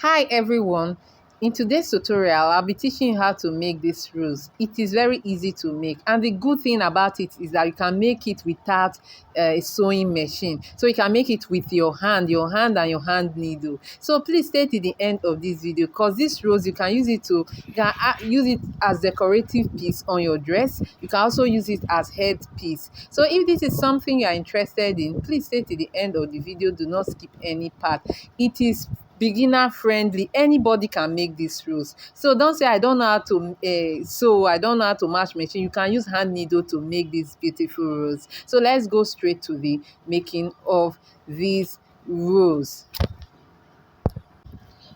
Hi everyone, in today's tutorial I'll be teaching you how to make this rose. It is very easy to make, and the good thing about it is that you can make it without a sewing machine. So you can make it with your hand and your hand needle. So please stay to the end of this video, because this rose you can use it as decorative piece on your dress. You can also use it as head piece. So if this is something you are interested in, please stay to the end of the video. Do not skip any part. It is beginner friendly. Anybody can make this rose. So don't say I don't know how to sew, I don't know how to match machine. You can use hand needle to make this beautiful rose. So let's go straight to the making of this rose.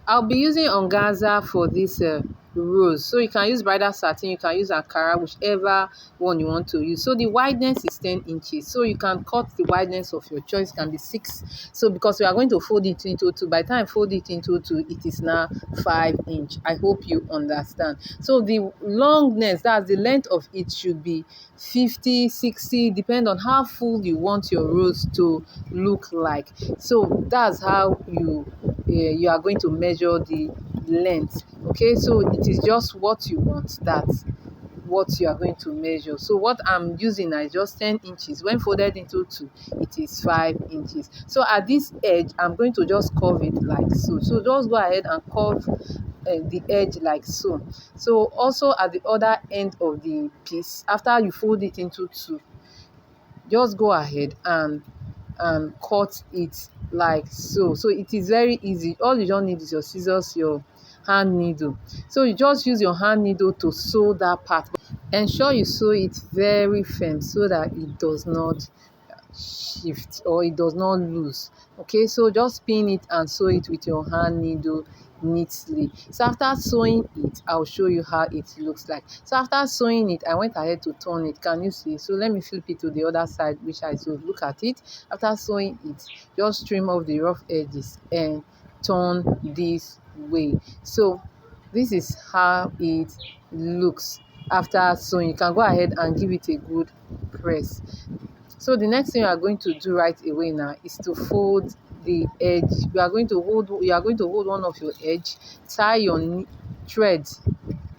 I'll be using organza for this rose. So you can use bridal satin, you can use Ankara, whichever one you want to use. So the wideness is 10 inches. So you can cut the wideness of your choice, can be 6. So because we are going to fold it into 2, by the time I fold it into 2, it is now 5 inch. I hope you understand. So the longness, that's the length of it, should be 50, 60, depend on how full you want your rose to look like. So that's how you are going to measure the length. Okay, so it is just what you want, that's what you are going to measure. So what I'm using is just 10 inches. When folded into 2, it is 5 inches. So at this edge, I'm going to just curve it like so. So just go ahead and curve the edge like so. So also at the other end of the piece, after you fold it into 2, just go ahead and cut it like so. So it is very easy. All you just need is your scissors, your hand needle. So you just use your hand needle to sew that part. Ensure you sew it very firm so that it does not shift or it does not loose. Okay, so just pin it and sew it with your hand needle neatly. So after sewing it, I'll show you how it looks like. So after sewing it, I went ahead to turn it. Can you see? So let me flip it to the other side, which I sewed. Look at it. After sewing it, just trim off the rough edges and turn this way. So this is how it looks after sewing. You can go ahead and give it a good press. So the next thing you are going to do right away now is to fold the edge. You are going to hold one of your edge, tie your thread,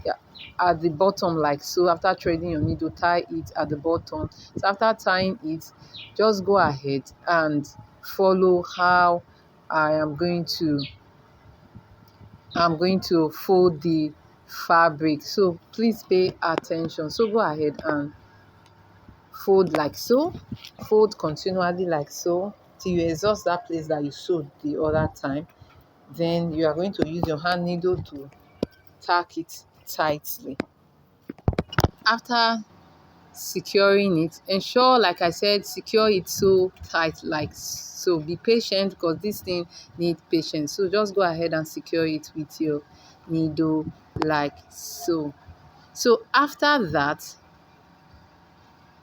yeah, at the bottom like so. After threading your needle, tie it at the bottom. So after tying it, just go ahead and follow how I am going to fold the fabric. So please pay attention. So go ahead and fold like so. Fold continually like so till you exhaust that place that you sewed the other time. Then you are going to use your hand needle to tack it tightly. After securing it, ensure, like I said, secure it so tight like so. Be patient, because this thing needs patience. So just go ahead and secure it with your needle like so. So after that,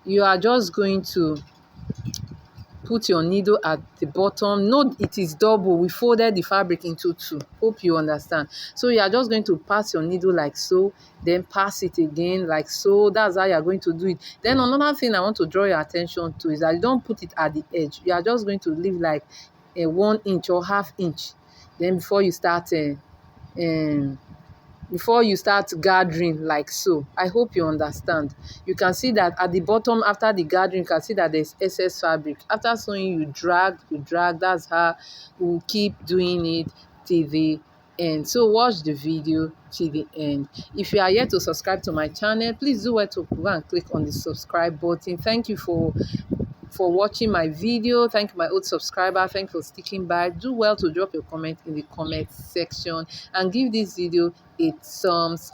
you are just going to put your needle at the bottom. Note it is double. We folded the fabric into 2. Hope you understand. So you are just going to pass your needle like so, then pass it again like so. That's how you are going to do it. Then another thing I want to draw your attention to is that you don't put it at the edge. You are just going to leave like a 1 inch or half inch. Then before you start gathering like so. I hope you understand. You can see that at the bottom, after the gathering, you can see that there's excess fabric. After sewing, you drag. That's how we'll keep doing it till the end. So watch the video till the end. If you are yet to subscribe to my channel, please do well to go and click on the subscribe button. Thank you for watching my video. Thank you, my old subscriber. Thank you for sticking by. Do well to drop your comment in the comment section and give this video a thumbs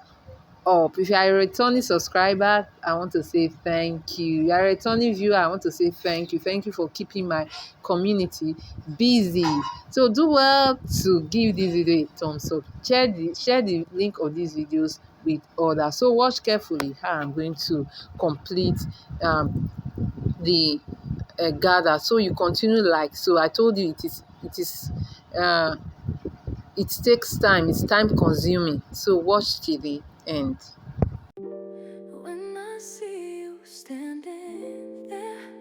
up. If you are a returning subscriber, I want to say thank you. You are a returning viewer, I want to say thank you. Thank you for keeping my community busy. So do well to give this video a thumbs up. Share the link of these videos with others. So watch carefully how I'm going to complete the gather. So you continue like so. I told you uh it takes time, it's time consuming. So watch till the end. When I see you standing there,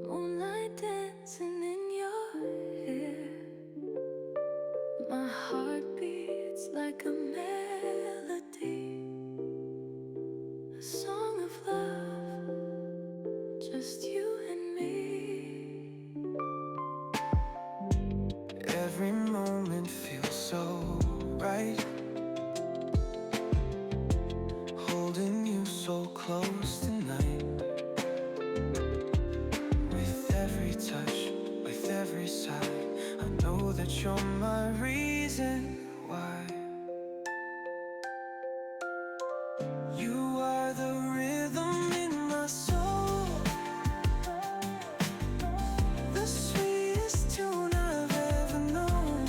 moonlight dancing in your hair, heart beats like a melody, a song of love, just you and me. Every moment feels so right, holding you so close tonight. With every touch, with every sigh, I know that you're my reason why. You are the rhythm in my soul, the sweetest tune I've ever known.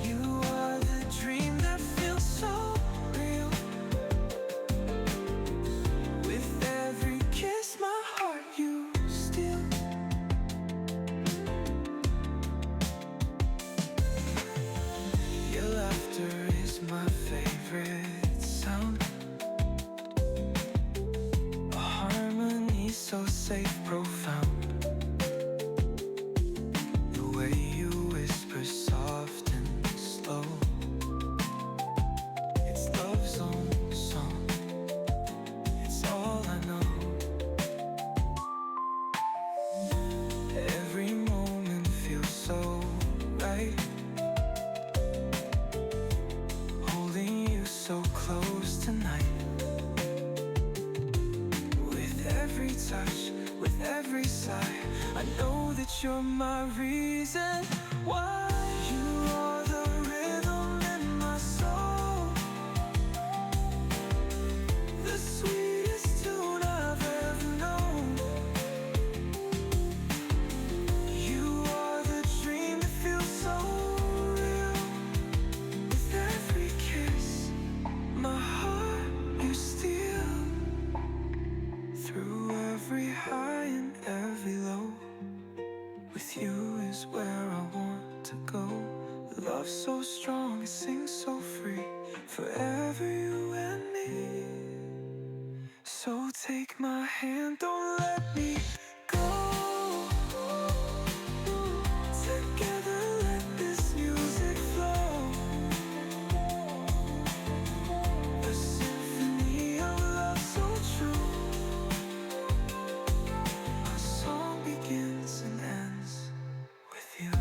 You are the dream that feels so real. With every kiss, my heart you steal. Your laughter is my favorite sound, a harmony so safe, profound. The way you whisper soft and slow, it's love's own song, it's all I know. Every moment feels so right, holding you so close tonight. With every touch, with every sigh, I know that you're my reason why. You are the rhythm in my soul, the sweetest tune I've ever known. You are the dream that feels so real. With every kiss, my heart you steal. Through every high and every low, with you is where I want to go. Love so strong, it sings so free, forever you and me. So take my hand, don't let me go. Together let this music flow, a symphony of love so true. Our song begins and ends with you.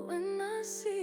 When I see